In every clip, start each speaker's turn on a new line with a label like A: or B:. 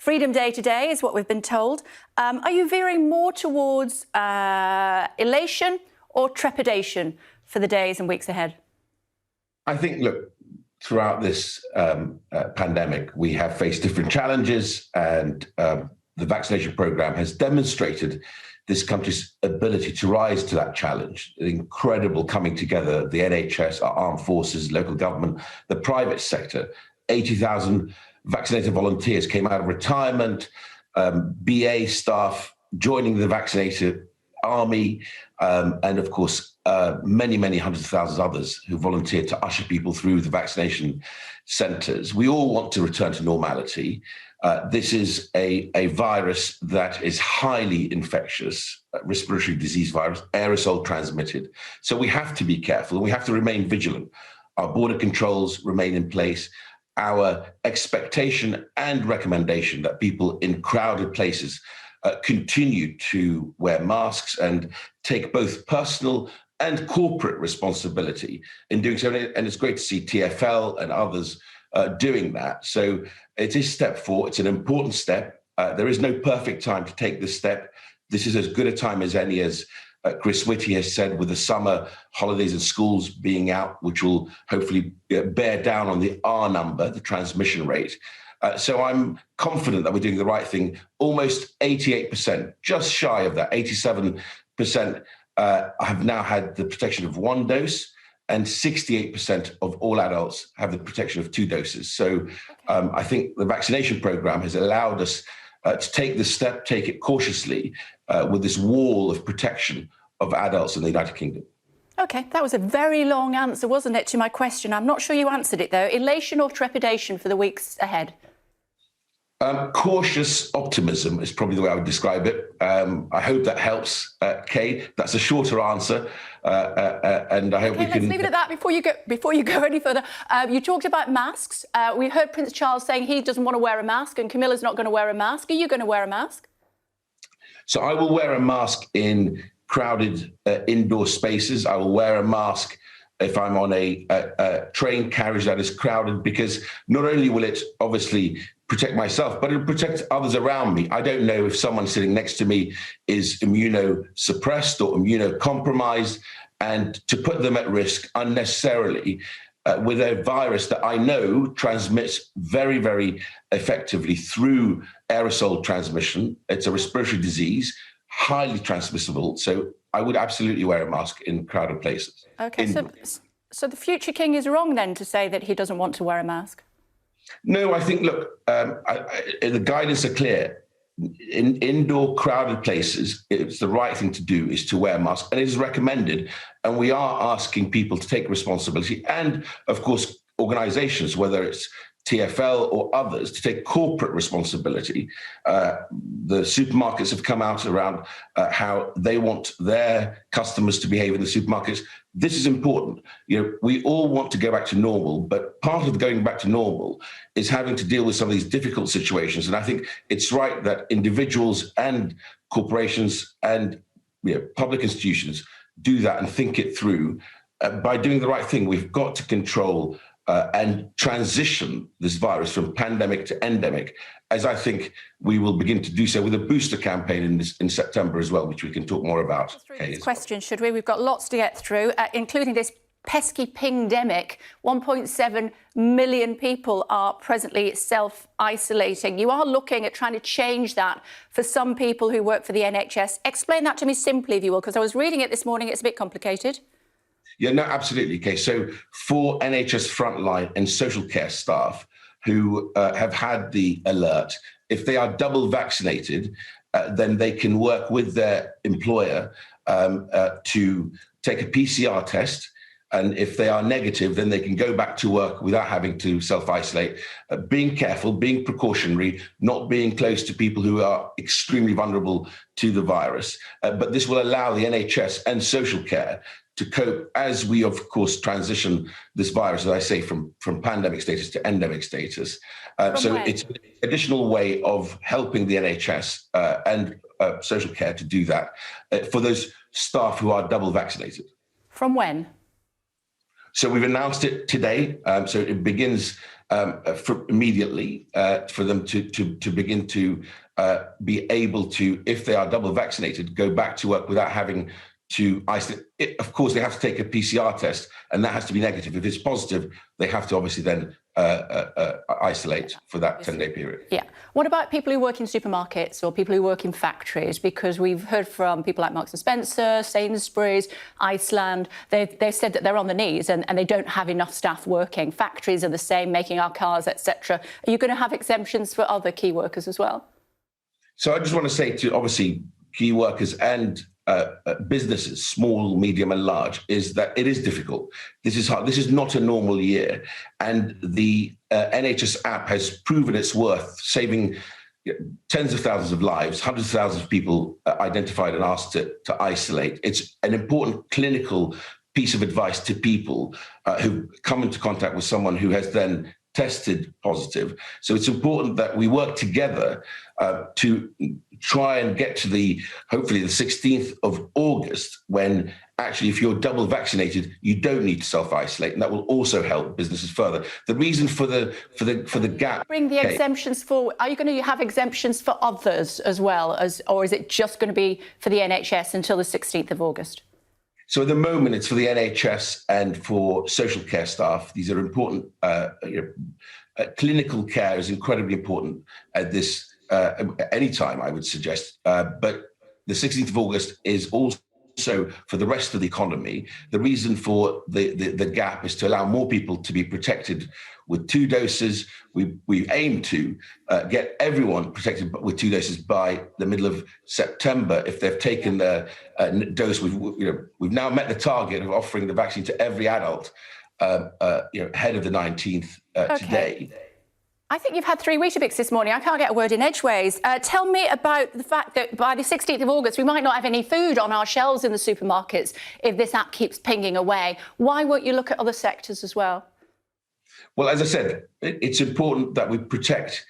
A: Freedom Day today is what we've been told. Are you veering more towards elation or trepidation for the days and weeks ahead?
B: I think, look, throughout this pandemic, we have faced different challenges, and the vaccination program has demonstrated this country's ability to rise to that challenge. The incredible coming together, the NHS, our armed forces, local government, the private sector. 80,000 vaccinated volunteers came out of retirement, BA staff joining the vaccinated army, and of course, many, many hundreds of thousands of others who volunteered to usher people through the vaccination centres. We all want to return to normality. This is a virus that is highly infectious, respiratory disease virus, aerosol transmitted. So we have to be careful and we have to remain vigilant. Our border controls remain in place. Our expectation and recommendation that people in crowded places continue to wear masks and take both personal and corporate responsibility in doing so. And it's great to see TfL and others doing that. So it is step 4. It's an important step. There is no perfect time to take this step. This is as good a time as any, as Chris Whitty has said, with the summer holidays and schools being out, which will hopefully bear down on the R number, the transmission rate. So I'm confident that we're doing the right thing. Almost 88%, just shy of that, 87% have now had the protection of 1 dose, and 68% of all adults have the protection of 2 doses. So I think the vaccination program has allowed us to take this step, take it cautiously, with this wall of protection of adults in the United Kingdom.
A: OK, that was a very long answer, wasn't it, to my question? I'm not sure you answered it, though. Elation or trepidation for the weeks ahead?
B: Cautious optimism is probably the way I would describe it. I hope that helps, Kay. That's a shorter answer, and I hope we can...
A: Let's leave it at that before you go any further. You talked about masks. We heard Prince Charles saying he doesn't want to wear a mask, and Camilla's not going to wear a mask. Are you going to wear a mask?
B: So I will wear a mask in crowded indoor spaces. I will wear a mask if I'm on a train carriage that is crowded, because not only will it obviously protect myself, but it'll protect others around me. I don't know if someone sitting next to me is immunosuppressed or immunocompromised, and to put them at risk unnecessarily with a virus that I know transmits very, very effectively through aerosol transmission. It's a respiratory disease, highly transmissible. So I would absolutely wear a mask in crowded places.
A: OK, so the future king is wrong then to say that he doesn't want to wear a mask?
B: No, I think, look, the guidance are clear. In indoor crowded places, it's the right thing to do is to wear a mask, and it is recommended. And we are asking people to take responsibility, and of course, organizations, whether it's TfL or others, to take corporate responsibility. The supermarkets have come out around how they want their customers to behave in the supermarkets. This is important. You know, we all want to go back to normal, but part of going back to normal is having to deal with some of these difficult situations. And I think it's right that individuals and corporations and public institutions do that and think it through. By doing the right thing, we've got to control and transition this virus from pandemic to endemic, as I think we will begin to do so with a booster campaign in September as well, which we can talk more about.
A: Questions, should we? We've got lots to get through, including this pesky pingdemic. 1.7 million people are presently self-isolating. You are looking at trying to change that for some people who work for the NHS. Explain that to me simply, if you will, because I was reading it this morning. It's a bit complicated.
B: Yeah, no, absolutely. Okay, so for NHS frontline and social care staff who have had the alert, if they are double vaccinated, then they can work with their employer to take a PCR test. And if they are negative, then they can go back to work without having to self-isolate, being careful, being precautionary, not being close to people who are extremely vulnerable to the virus. But this will allow the NHS and social care to cope as we, of course, transition this virus, as I say, from pandemic status to endemic status. So it's an additional way of helping the NHS and social care to do that for those staff who are double vaccinated.
A: From when?
B: So we've announced it today. So it begins immediately for them to begin to be able to, if they are double vaccinated, go back to work without having to isolate. Of course, they have to take a PCR test, and that has to be negative. If it's positive, they have to obviously then isolate for that 10-day period.
A: Yeah. What about people who work in supermarkets or people who work in factories? Because we've heard from people like Marks and Spencer, Sainsbury's, Iceland. They've said that they're on the knees and they don't have enough staff working. Factories are the same, making our cars, etc. Are you going to have exemptions for other key workers as well?
B: So I just want to say to obviously key workers and businesses, small, medium, and large, is that it is difficult. This is hard. This is not a normal year, and the NHS app has proven its worth, saving tens of thousands of lives, hundreds of thousands of people identified and asked to isolate. It's an important clinical piece of advice to people who come into contact with someone who has then tested positive. So it's important that we work together to try and get to hopefully the 16th of August, when actually, if you're double vaccinated, you don't need to self-isolate, and that will also help businesses further. The reason for the gap.
A: Bring the exemptions forward. Are you going to have exemptions for others as well, or is it just going to be for the NHS until the 16th of August?
B: So at the moment, it's for the NHS and for social care staff. These are important. Clinical care is incredibly important at this any time, I would suggest. But the 16th of August is also for the rest of the economy. The reason for the gap is to allow more people to be protected with 2 doses. We aim to get everyone protected with 2 doses by the middle of September if they've taken their dose. We've now met the target of offering the vaccine to every adult ahead of the 19th today.
A: I think you've had 3 Weetabix this morning. I can't get a word in edgeways. Tell me about the fact that by the 16th of August, we might not have any food on our shelves in the supermarkets if this app keeps pinging away. Why won't you look at other sectors as well?
B: Well, as I said, it's important that we protect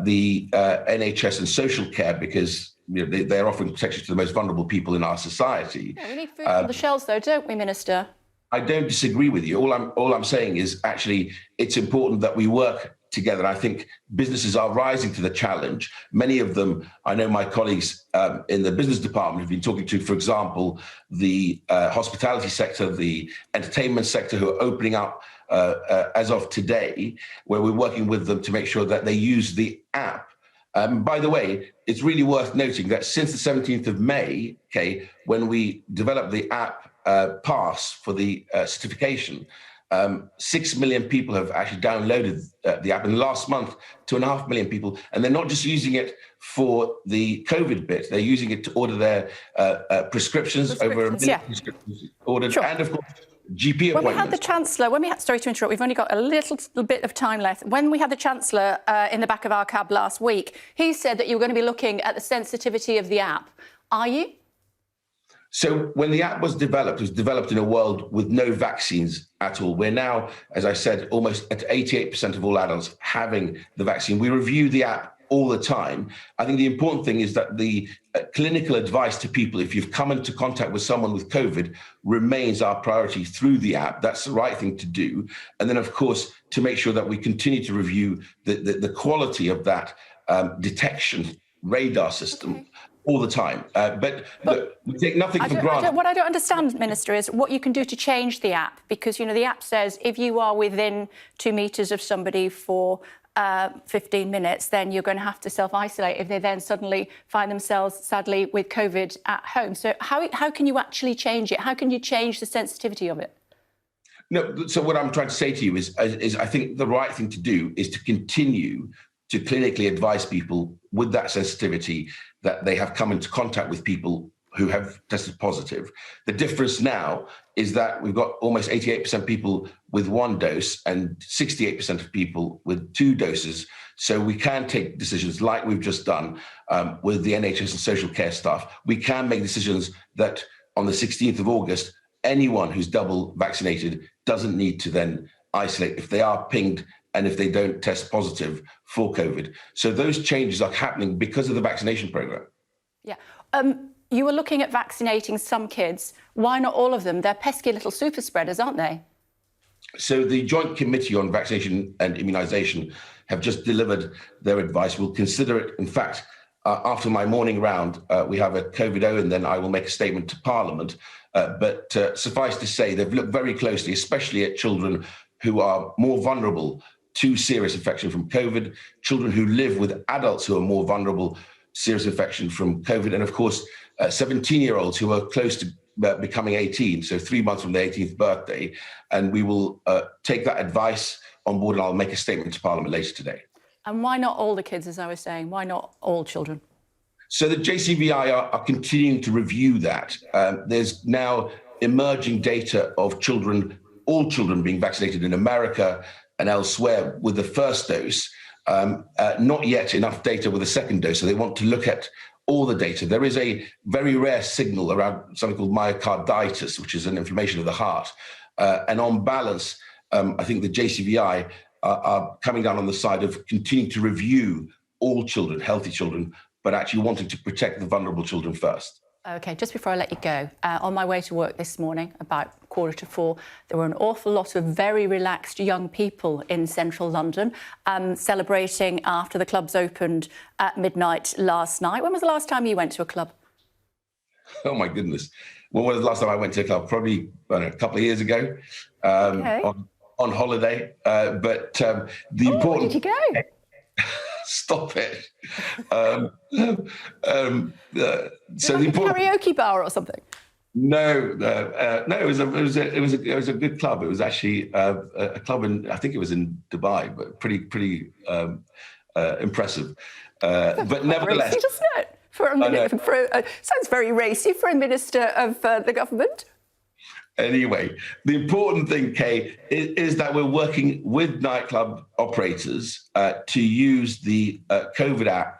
B: the NHS and social care, because they're offering protection to the most vulnerable people in our society.
A: Yeah, we need food on the shelves, though, don't we, Minister?
B: I don't disagree with you. All I'm saying is actually it's important that we work together. I think businesses are rising to the challenge. Many of them, I know my colleagues in the business department have been talking to, for example, the hospitality sector, the entertainment sector, who are opening up as of today, where we're working with them to make sure that they use the app. By the way, it's really worth noting that since the 17th of May, when we developed the app pass for the certification, 6 million people have actually downloaded the app. And last month, 2.5 million people. And they're not just using it for the COVID bit. They're using it to order their prescriptions. Over 1 million prescriptions ordered. Sure. And of course, GP appointments. When we had the Chancellor,
A: sorry to interrupt, we've only got a little bit of time left. When we had the Chancellor in the back of our cab last week, he said that you were going to be looking at the sensitivity of the app. Are you?
B: So when the app was developed, it was developed in a world with no vaccines at all. We're now, as I said, almost at 88% of all adults having the vaccine. We review the app all the time. I think the important thing is that the clinical advice to people, if you've come into contact with someone with COVID, remains our priority through the app. That's the right thing to do. And then, of course, to make sure that we continue to review the quality of that detection radar system all the time. But look, we take nothing for granted.
A: What I don't understand, Minister, is what you can do to change the app. Because, the app says if you are within 2 metres of somebody for 15 minutes, then you're going to have to self-isolate if they then suddenly find themselves, sadly, with COVID at home. So how can you actually change it? How can you change the sensitivity of it?
B: No, so what I'm trying to say to you is I think the right thing to do is to continue to clinically advise people with that sensitivity that they have come into contact with people who have tested positive. The difference now is that we've got almost 88% people with 1 dose and 68% of people with 2 doses. So we can take decisions like we've just done with the NHS and social care staff. We can make decisions that on the 16th of August, anyone who's double vaccinated doesn't need to then isolate if they are pinged and if they don't test positive for COVID. So those changes are happening because of the vaccination program.
A: Yeah. You were looking at vaccinating some kids. Why not all of them? They're pesky little super spreaders, aren't they?
B: So the Joint Committee on Vaccination and Immunisation have just delivered their advice. We'll consider it. In fact, after my morning round, we have a COVID-0, and then I will make a statement to Parliament. But suffice to say, they've looked very closely, especially at children who are more vulnerable to serious infection from COVID, children who live with adults who are more vulnerable, serious infection from COVID, and of course, 17-year-olds who are close to becoming 18, so 3 months from their 18th birthday. And we will take that advice on board, and I'll make a statement to Parliament later today.
A: And why not all the kids, as I was saying? Why not all children?
B: So the JCVI are continuing to review that. There's now emerging data of children, all children being vaccinated in America and elsewhere with the first dose. Not yet enough data with the second dose, so they want to look at all the data. There is a very rare signal around something called myocarditis, which is an inflammation of the heart. And on balance, I think the JCVI are coming down on the side of continuing to review all children, healthy children, but actually wanting to protect the vulnerable children first.
A: OK, just before I let you go, on my way to work this morning, about 3:45, there were an awful lot of very relaxed young people in central London celebrating after the clubs opened at midnight last night. When was the last time you went to a club?
B: Oh, my goodness. When was the last time I went to a club? Probably a couple of years ago on holiday. But the important...
A: Where did you go?
B: Stop it. So the important
A: karaoke bar or something?
B: No. It was a good club. It was actually a club in, I think it was in Dubai, but pretty impressive. But nevertheless,
A: racy, doesn't it? Sounds very racy for a minister of the government.
B: Anyway, the important thing, Kay, is that we're working with nightclub operators to use the COVID app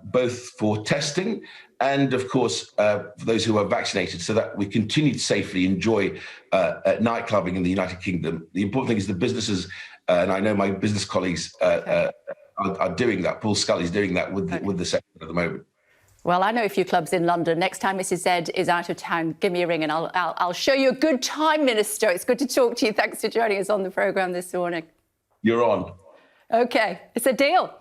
B: both for testing and, of course, for those who are vaccinated, so that we continue to safely enjoy nightclubbing in the United Kingdom. The important thing is the businesses, and I know my business colleagues are doing that. Paul Scully's doing that with the sector at the moment.
A: Well, I know a few clubs in London. Next time Mrs. Z is out of town, give me a ring and I'll show you a good time, Minister. It's good to talk to you. Thanks for joining us on the programme this morning.
B: You're on.
A: OK, it's a deal.